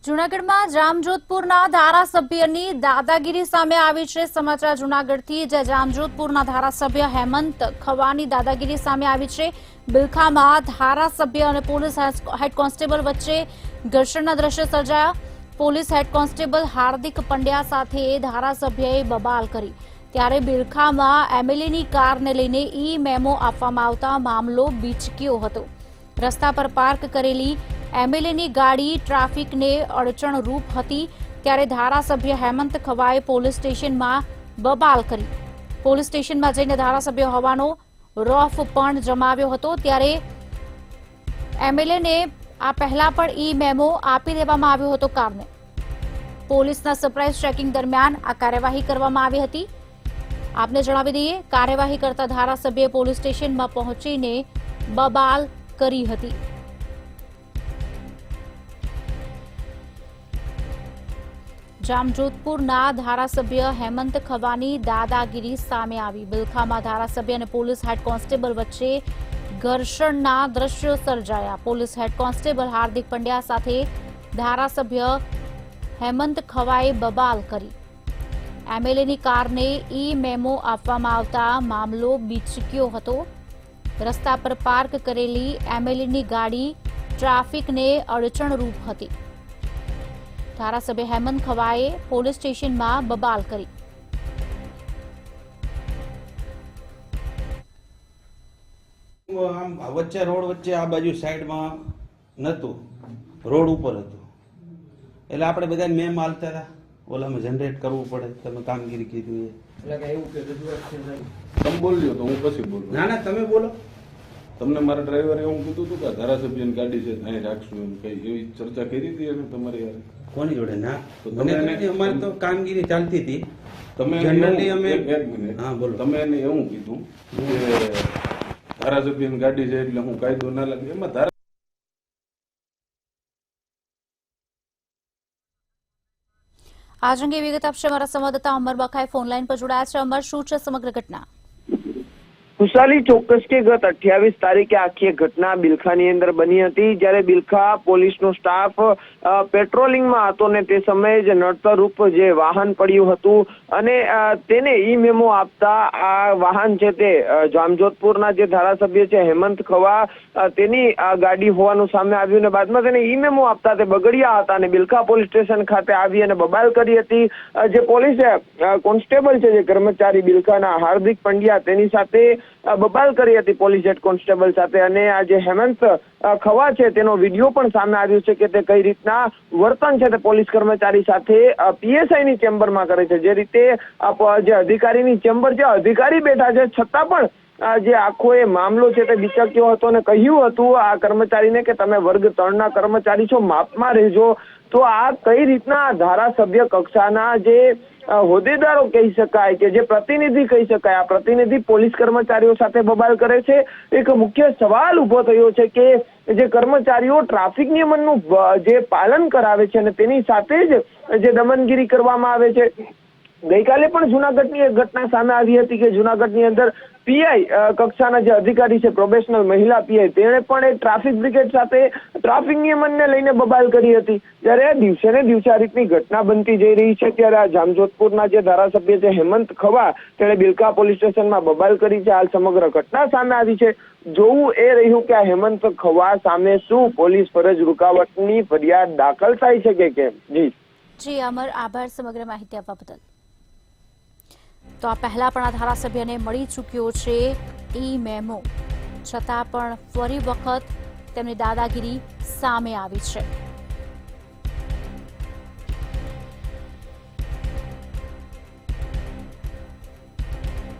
જૂનાગઢમાં જામજોધપુરના ધારાસભ્યની દાદાગીરી સામે આવી છે। સમાચાર જૂનાગઢથી, જે જામજોધપુરના ધારાસભ્ય હેમંત ખવાની દાદાગીરી સામે આવી છે। બિલખામાં ધારાસભ્ય અને પોલીસ હેડ કોન્સ્ટેબલ વચ્ચે ઘર્ષણના દ્રશ્યો સર્જાયા। Police head constable Hardik Pandya સાથે ધારાસભ્યએ બબાલ કરી, ત્યારે બિલખામાં એમએલએની કારને લઈને ઈ મેમો આપવામાં આવતા મામલો બીચક્યો હતો। રસ્તા પર પાર્ક કરેલી એમએલએની ગાડી ટ્રાફિકને અડચણરૂપ હતી, ત્યારે ધારાસભ્ય હેમંત ખવાએ પોલીસ સ્ટેશનમાં બબાલ કરી। પોલીસ સ્ટેશનમાં જઈને ધારાસભ્ય હોવાનો રોફ પણ જમાવ્યો હતો। ત્યારે એમએલએને આ પહેલા પણ ઈ મેમો આપી દેવામાં આવ્યો હતો કારને। પોલીસના સરપ્રાઇઝ ચેકિંગ દરમિયાન આ કાર્યવાહી કરવામાં આવી હતી। આપને જણાવી દઈએ, કાર્યવાહી કરતા ધારાસભ્યએ પોલીસ સ્ટેશનમાં પહોંચીને બબાલ કરી હતી। જામજોધપુરના ધારાસભ્ય હેમંત ખવાની દાદાગીરી સામે આવી। બિલખામાં ધારાસભ્ય અને પોલીસ હેડ કોન્સ્ટેબલ વચ્ચે ઘર્ષણના દ્રશ્યો સર્જાયા। Police head constable Hardik Pandya સાથે ધારાસભ્ય હેમંત ખવાએ બબાલ કરી। એમએલએની કારને ઈ મેમો આપવામાં આવતા મામલો બીચક્યો હતો। રસ્તા પર પાર્ક કરેલી એમએલએની ગાડી ટ્રાફિકને અડચણરૂપ હતી। ધારાસભ્ય હેમંત ખવાએ પોલીસ સ્ટેશનમાં બબાલ કરી। આમ વચ્ચે રોડ વચ્ચે આ બાજુ સાઈડમાં નતું, રોડ ઉપર હતું, એટલે આપણે બધા મેમ હાલતા હતા, ઓલામાં જનરેટ કરવું પડે, તમે કામગીરી કીધું એટલે એવું કે તમે બોલ્યો તો હું પછી બોલું? ના ના, તમે બોલો। તમને મારા ડ્રાઈવરે એવું કીધું હતું કે ધારાસભ્યની ગાડી છે અહીં રાખશું, એમ કઈ એવી ચર્ચા કરી હતી અને તમારી યાર કોની જોડે? ના, તો મને તમે અમારે તો કામગીરી ચાલતી હતી। તમે જનરલી અમે એક મિનિટ, હા બોલો। તમે એને એવું કીધું કે ધારાસભ્યની ગાડી છે એટલે હું કાયદો ના લાગે, એમાં ધારા આજ અંગે વિગત આપશે અમારા સંવાદદાતા અમર બખાઈ ફોનલાઈન પર જોડાયા છે। અમર, શું છે સમગ્ર ઘટના? ખુશાલી, ચોક્કસ કે ગત 28 તારીખે આખી ઘટના બિલખાની અંદર બની હતી, જ્યારે બિલખા પોલીસનો સ્ટાફ પેટ્રોલિંગમાં હતો ને તે સમયે જ નડતરરૂપ જે વાહન પડ્યું હતું અને તેને ઈ મેમો આપતા આ વાહન છે તે જામજોધપુરના જે ધારાસભ્ય છે હેમંત ખવા તેની ગાડી હોવાનું સામે આવ્યું ને બાદમાં તેને ઈ મેમો આપતા તે બગડ્યા હતા અને બિલખા પોલીસ સ્ટેશન ખાતે આવી અને બબાલ કરી હતી। જે પોલીસે કોન્સ્ટેબલ છે, જે કર્મચારી બિલખાના હાર્દિક પંડ્યા, તેની સાથે બબાલ કરી હતી પોલીસ હેડ કોન્સ્ટેબલ સાથે, અને આ જે હેમંત ખવા છે તેનો વિડીયો પણ સામે આવ્યો છે કે તે કઈ રીતના વર્તન છે તે પોલીસ કર્મચારી સાથે પીએસઆઈની ચેમ્બરમાં કરે છે। જે રીતે જે અધિકારીની ચેમ્બર છે, અધિકારી બેઠા છે, છતાં પણ જે આખો એ મામલો છે તે બીચક્યો હતો અને કહ્યું હતું આ કર્મચારીને કે તમે વર્ગ 3ના કર્મચારી છો, માપમાં રહેજો। તો આ કઈ રીતના ધારાસભ્ય કક્ષાના જે હોદ્દેદારો કહી શકાય કે જે પ્રતિનિધિ કહી શકાય, આ પ્રતિનિધિ પોલીસ કર્મચારીઓ સાથે બબાલ કરે છે? એક મુખ્ય સવાલ ઉભો થયો છે કે જે કર્મચારીઓ ટ્રાફિક નિયમનનું જે પાલન કરાવે છે અને તેની સાથે જ જે દમનગીરી કરવામાં આવે છે। ગઈકાલે પણ જૂનાગઢની એક ઘટના સામે આવી હતી કે જૂનાગઢની અંદર પીઆઈ કક્ષાના જે અધિકારી છે, પ્રોબેશનલ મહિલા પીઆઈ, તેણે પણ એક ટ્રાફિક બ્રિગેડ સાથે ટ્રાફિક નિયમનને લઈને બબાલ કરી હતી। જ્યારે દિવસે ને દિવસે આ રીતની ઘટના બનતી જઈ રહી છે, ત્યારે આ જામજોધપુરના જે ધારાસભ્ય છે હેમંત ખવા, તેણે બિલખા પોલીસ સ્ટેશનમાં બબાલ કરી છે। હાલ સમગ્ર ઘટના સામે આવી છે। જોવું એ રહ્યું કે આ હેમંત ખવા સામે શું પોલીસ ફરજ રૂકાવટની ફરિયાદ દાખલ થાય છે કે કેમ? જી અમર, આભાર સમગ્ર માહિતી આપવા બદલ। તો આ પહેલા પણ આ ધારાસભ્યને મળી ચૂક્યો છે ઈ મેમો, છતાં પણ ફરી વખત તેમની દાદાગીરી સામે આવી છે।